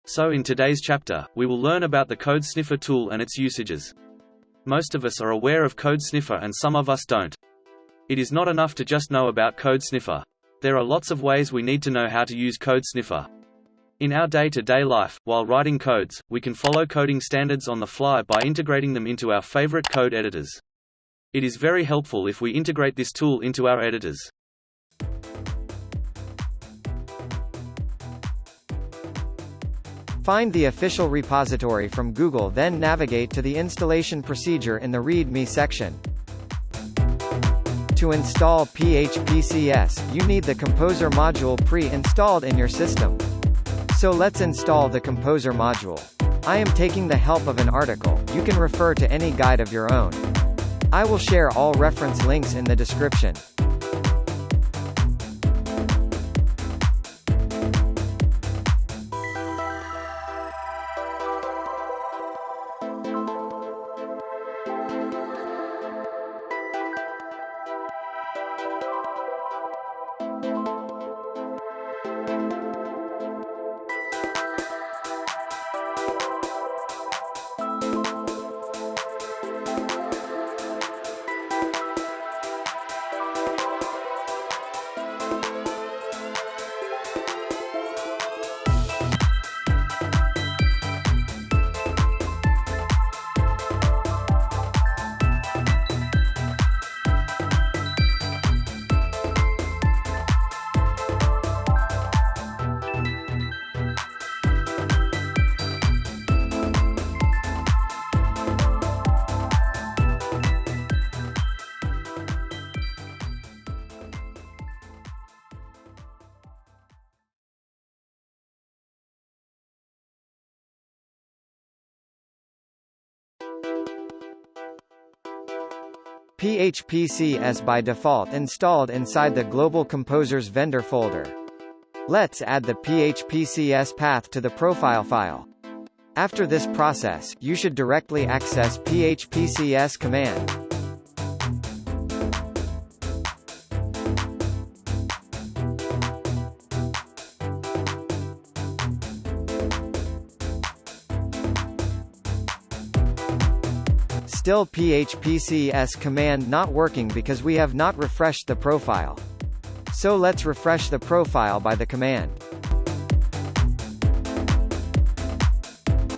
So in today's chapter, we will learn about the codesniffer tool and its usages. Most of us are aware of codesniffer and some of us don't. It is not enough to just know about codesniffer. There are lots of ways we need to know how to use codesniffer. In our day-to-day life, while writing codes, we can follow coding standards on the fly by integrating them into our favorite code editors. It is very helpful if we integrate this tool into our editors. Find the official repository from Google, then navigate to the installation procedure in the README section. To install phpcs, you need the Composer module pre-installed in your system. So let's install the Composer module. I am taking the help of an article. You can refer to any guide of your own. I will share all reference links in the description. phpcs by default installed inside the Global Composers vendor folder. Let's add the phpcs path to the profile file. After this process, you should directly access phpcs command. Still phpcs command not working because we have not refreshed the profile. So let's refresh the profile by the command.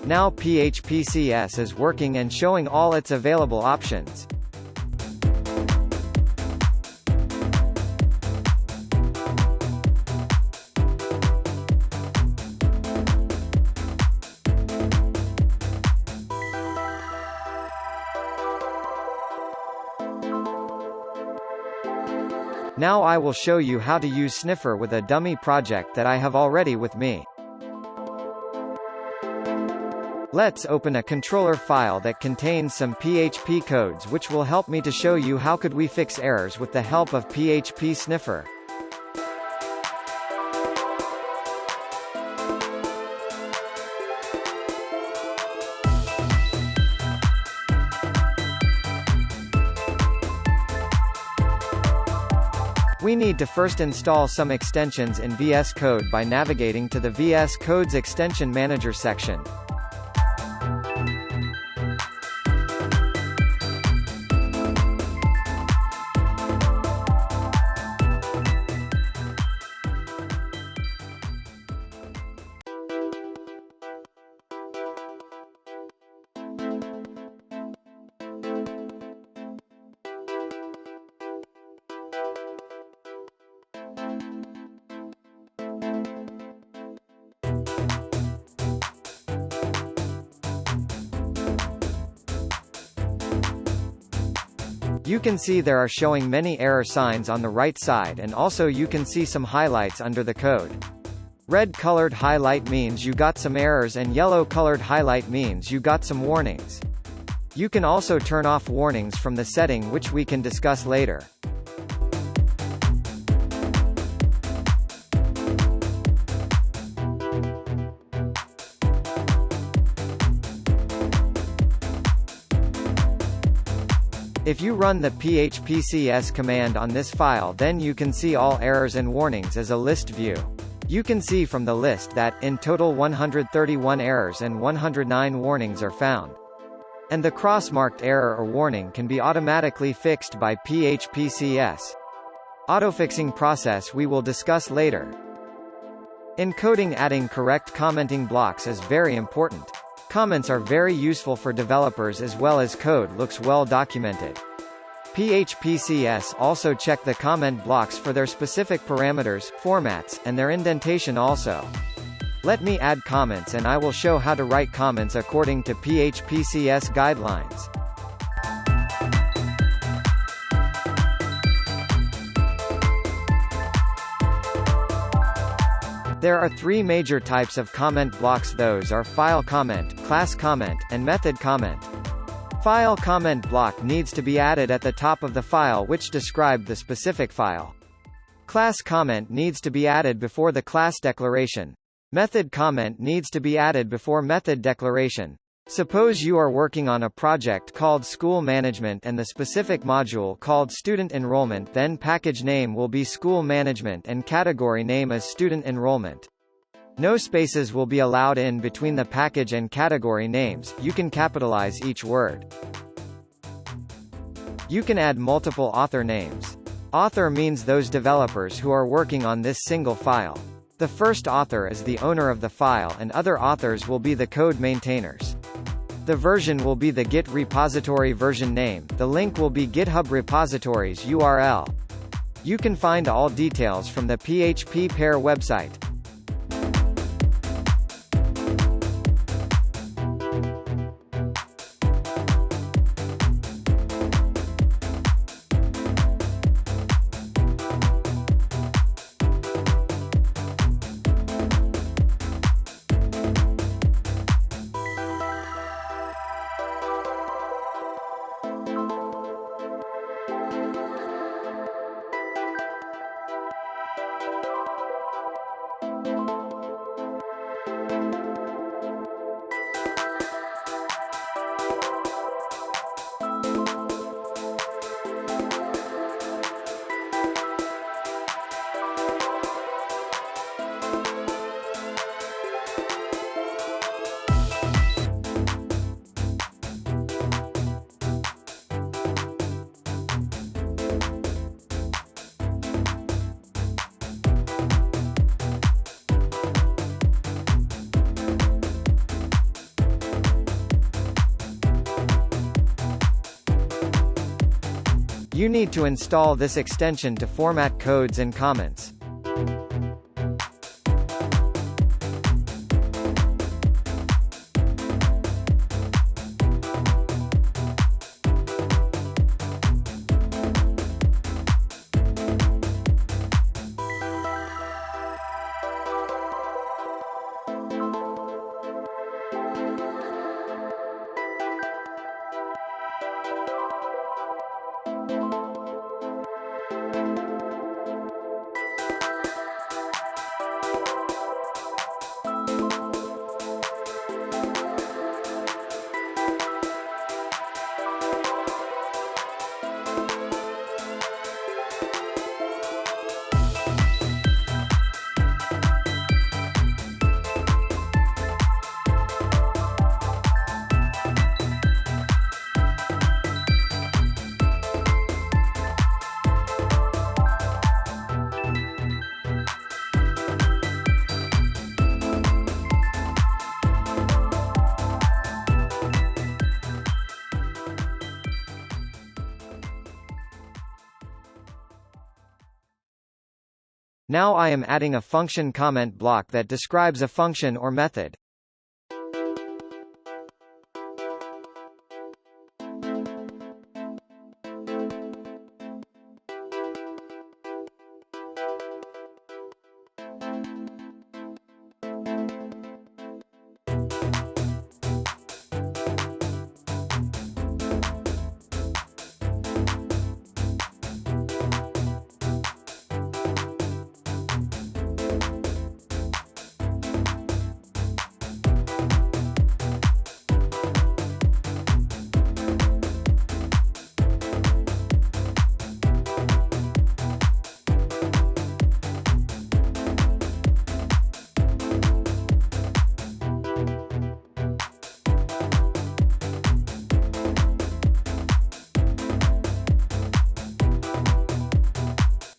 Now phpcs is working and showing all its available options. Now I will show you how to use Sniffer with a dummy project that I have already with me. Let's open a controller file that contains some PHP codes which will help me to show you how could we fix errors with the help of phpsniffer. We need to first install some extensions in VS Code by navigating to the VS Code's Extension Manager section. You can see there are showing many error signs on the right side, and also you can see some highlights under the code. Red colored highlight means you got some errors and yellow colored highlight means you got some warnings. You can also turn off warnings from the setting, which we can discuss later. If you run the phpcs command on this file, then you can see all errors and warnings as a list view. You can see from the list that, in total 131 errors and 109 warnings are found. And the cross-marked error or warning can be automatically fixed by phpcs. Autofixing process we will discuss later. In coding, adding correct commenting blocks is very important. Comments are very useful for developers as well as code looks well documented. phpcs also check the comment blocks for their specific parameters, formats, and their indentation also. Let me add comments and I will show how to write comments according to phpcs guidelines. There are three major types of comment blocks. Those are file comment, class comment, and method comment. File comment block needs to be added at the top of the file which describe the specific file. Class comment needs to be added before the class declaration. Method comment needs to be added before method declaration. Suppose you are working on a project called School Management and the specific module called Student Enrollment, then package name will be School Management and category name is Student Enrollment. No spaces will be allowed in between the package and category names. You can capitalize each word. You can add multiple author names. Author means those developers who are working on this single file. The first author is the owner of the file and other authors will be the code maintainers. The version will be the Git repository version name, the link will be GitHub repositories URL. You can find all details from the PHP pear website. You need to install this extension to format codes and comments. Now I am adding a function comment block that describes a function or method.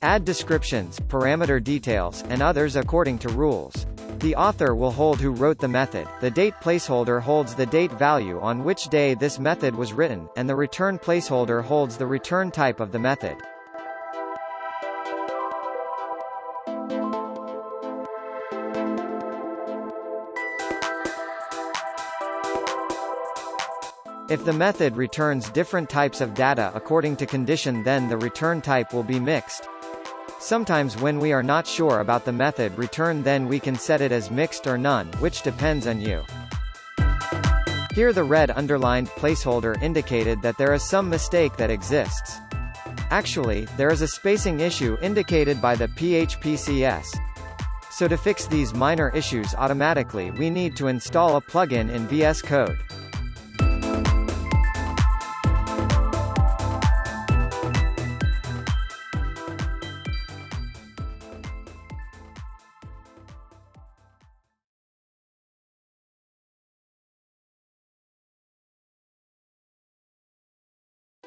Add descriptions, parameter details, and others according to rules. The author will hold who wrote the method, the date placeholder holds the date value on which day this method was written, and the return placeholder holds the return type of the method. If the method returns different types of data according to condition, then the return type will be mixed. Sometimes when we are not sure about the method return, then we can set it as mixed or none, which depends on you. Here the red underlined placeholder indicated that there is some mistake that exists. Actually, there is a spacing issue indicated by the phpcs. So to fix these minor issues automatically, we need to install a plugin in VS Code.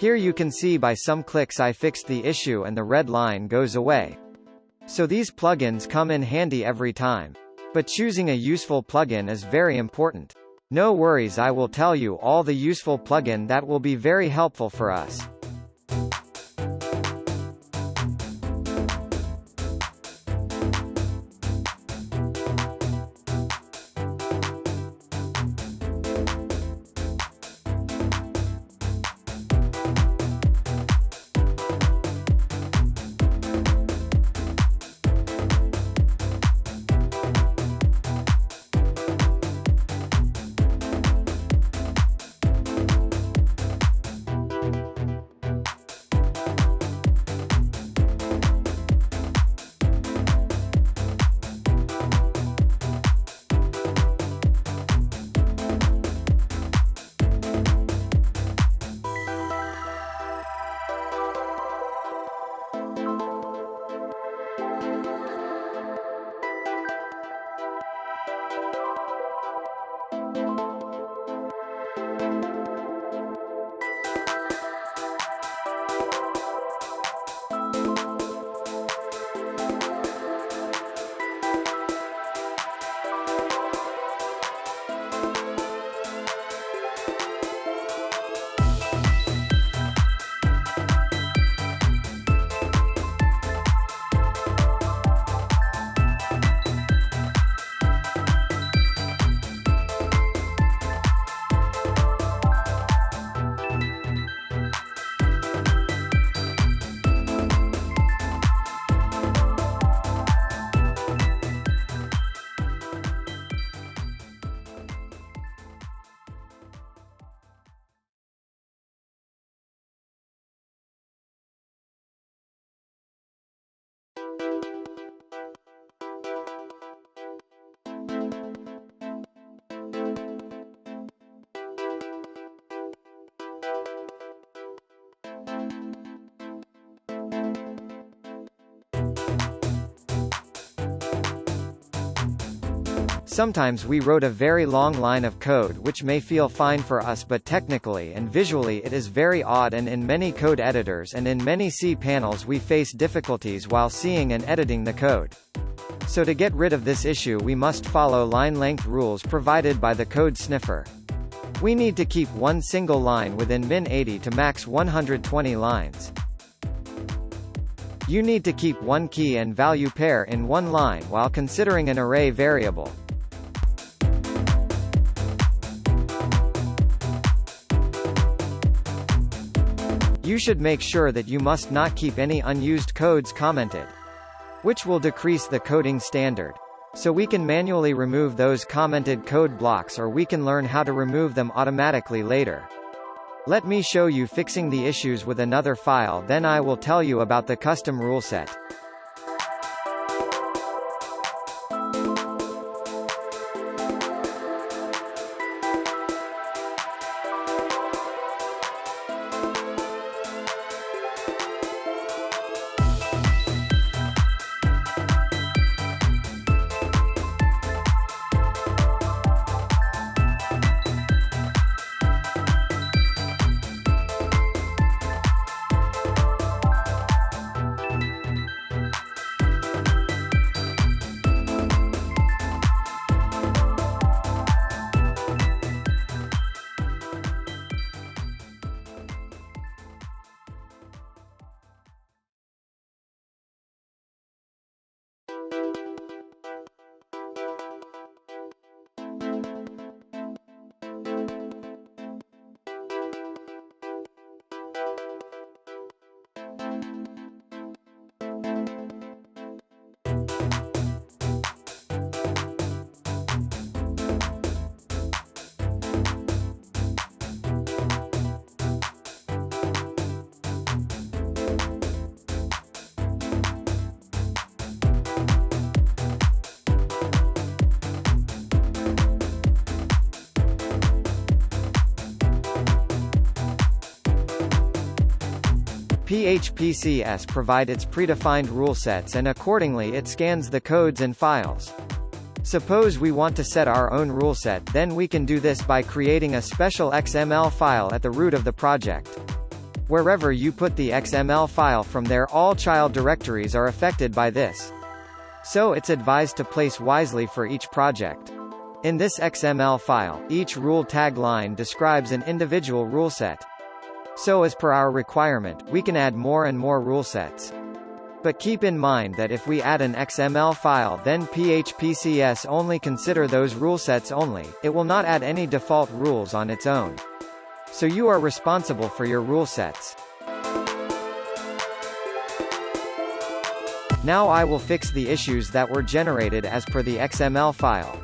Here you can see by some clicks I fixed the issue and the red line goes away. So these plugins come in handy every time. But choosing a useful plugin is very important. No worries, I will tell you all the useful plugin that will be very helpful for us. Sometimes we wrote a very long line of code which may feel fine for us, but technically and visually it is very odd, and in many code editors and in many C panels we face difficulties while seeing and editing the code. So to get rid of this issue we must follow line length rules provided by the code sniffer. We need to keep one single line within min 80 to max 120 lines. You need to keep one key and value pair in one line while considering an array variable. You should make sure that you must not keep any unused codes commented, which will decrease the coding standard. So we can manually remove those commented code blocks, or we can learn how to remove them automatically later. Let me show you fixing the issues with another file, then I will tell you about the custom rule set. phpcs provide its predefined rule sets and accordingly it scans the codes and files. Suppose we want to set our own rule set, then we can do this by creating a special XML file at the root of the project. Wherever you put the XML file from there, all child directories are affected by this. So it's advised to place wisely for each project. In this XML file, each rule tag line describes an individual rule set. So as per our requirement, we can add more and more rule sets. But keep in mind that if we add an XML file, then phpcs only consider those rule sets only, it will not add any default rules on its own. So you are responsible for your rule sets. Now I will fix the issues that were generated as per the XML file.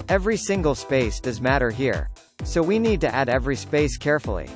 Every single space does matter here. So we need to add every space carefully.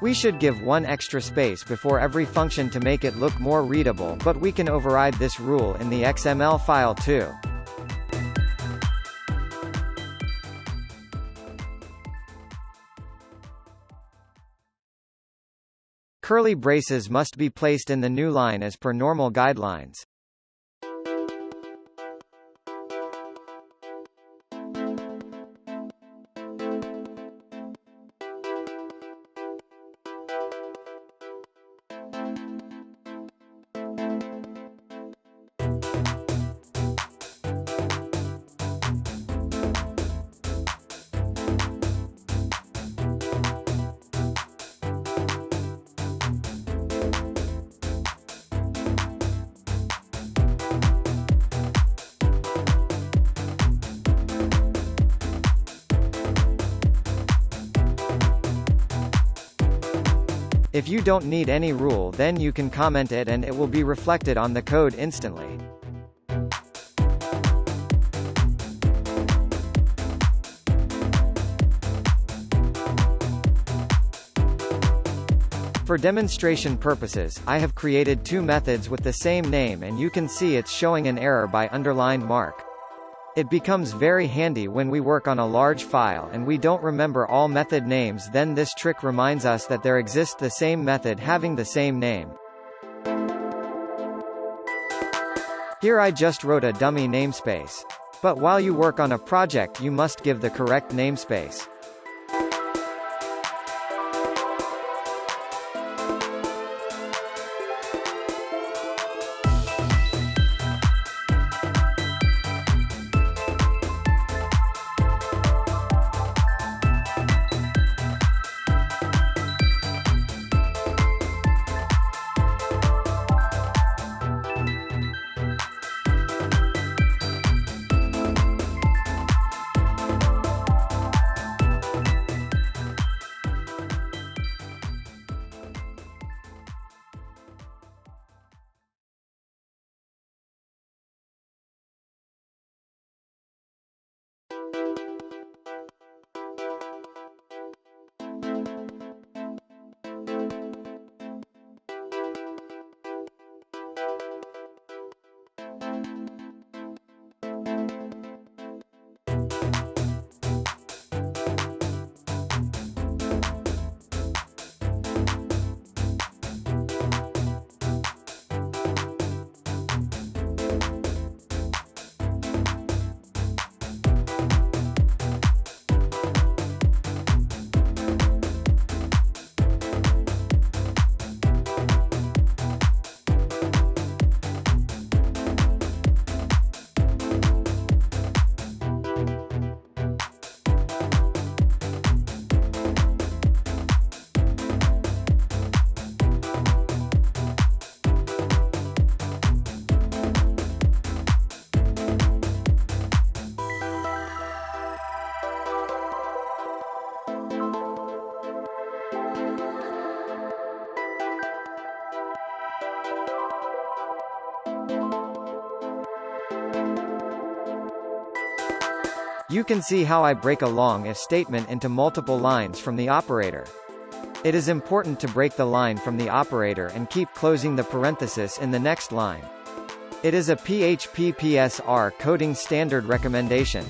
We should give one extra space before every function to make it look more readable, but we can override this rule in the XML file too. Curly braces must be placed in the new line as per normal guidelines. If you don't need any rule, then you can comment it and it will be reflected on the code instantly. For demonstration purposes, I have created two methods with the same name and you can see it's showing an error by underlined mark. It becomes very handy when we work on a large file and we don't remember all method names, then this trick reminds us that there exists the same method having the same name. Here I just wrote a dummy namespace. But while you work on a project you must give the correct namespace. You can see how I break a long if statement into multiple lines from the operator. It is important to break the line from the operator and keep closing the parenthesis in the next line. It is a PHPPS coding standard recommendation.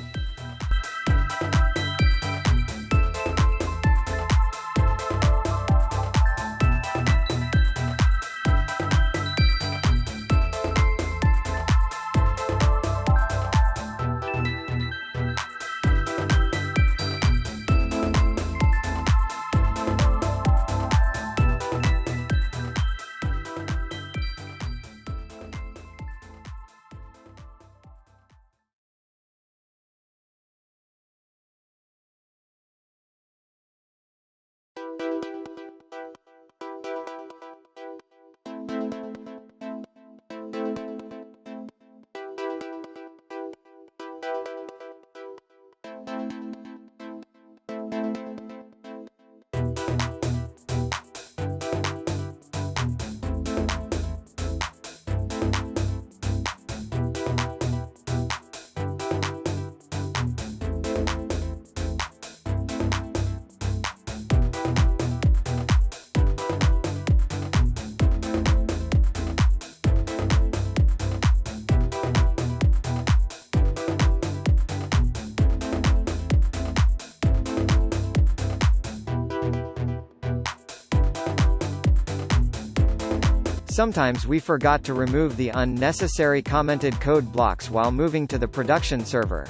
Sometimes we forgot to remove the unnecessary commented code blocks while moving to the production server.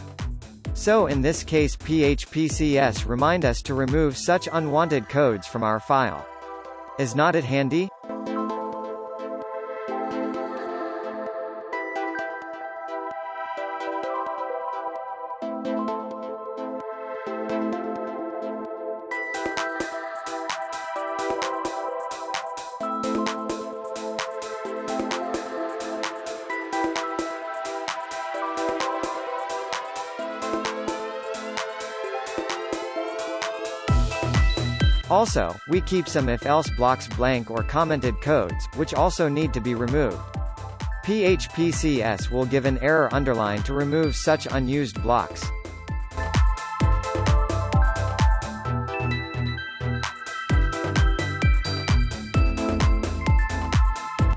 So in this case phpcs remind us to remove such unwanted codes from our file. Is not it handy? Also, we keep some if-else blocks blank or commented codes, which also need to be removed. phpcs will give an error underline to remove such unused blocks.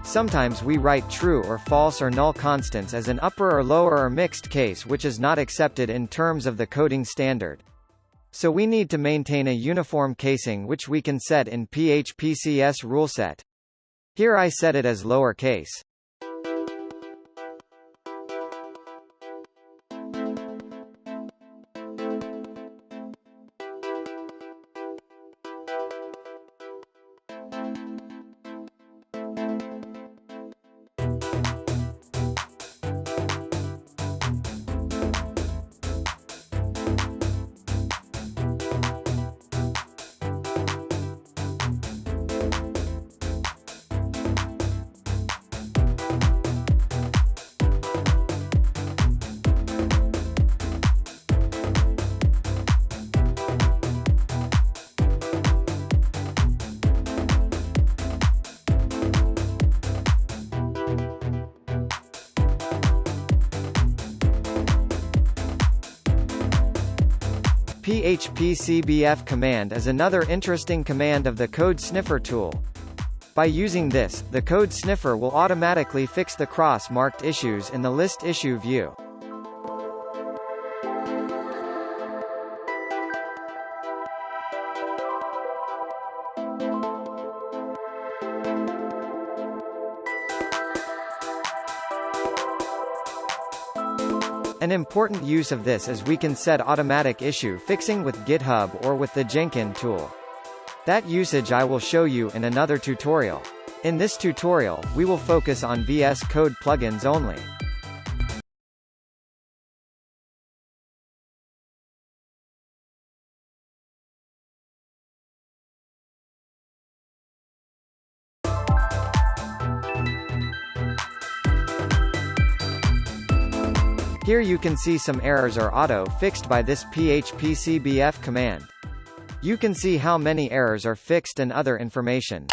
Sometimes we write true or false or null constants as an upper or lower or mixed case, which is not accepted in terms of the coding standard. So we need to maintain a uniform casing, which we can set in phpcs ruleset. Here I set it as lowercase. phpcbf command is another interesting command of the code sniffer tool. By using this, the code sniffer will automatically fix the cross-marked issues in the list issue view. An important use of this is we can set automatic issue fixing with GitHub or with the Jenkins tool. That usage I will show you in another tutorial. In this tutorial, we will focus on VS Code plugins only. Here you can see some errors are auto-fixed by this phpcbf command. You can see how many errors are fixed and other information.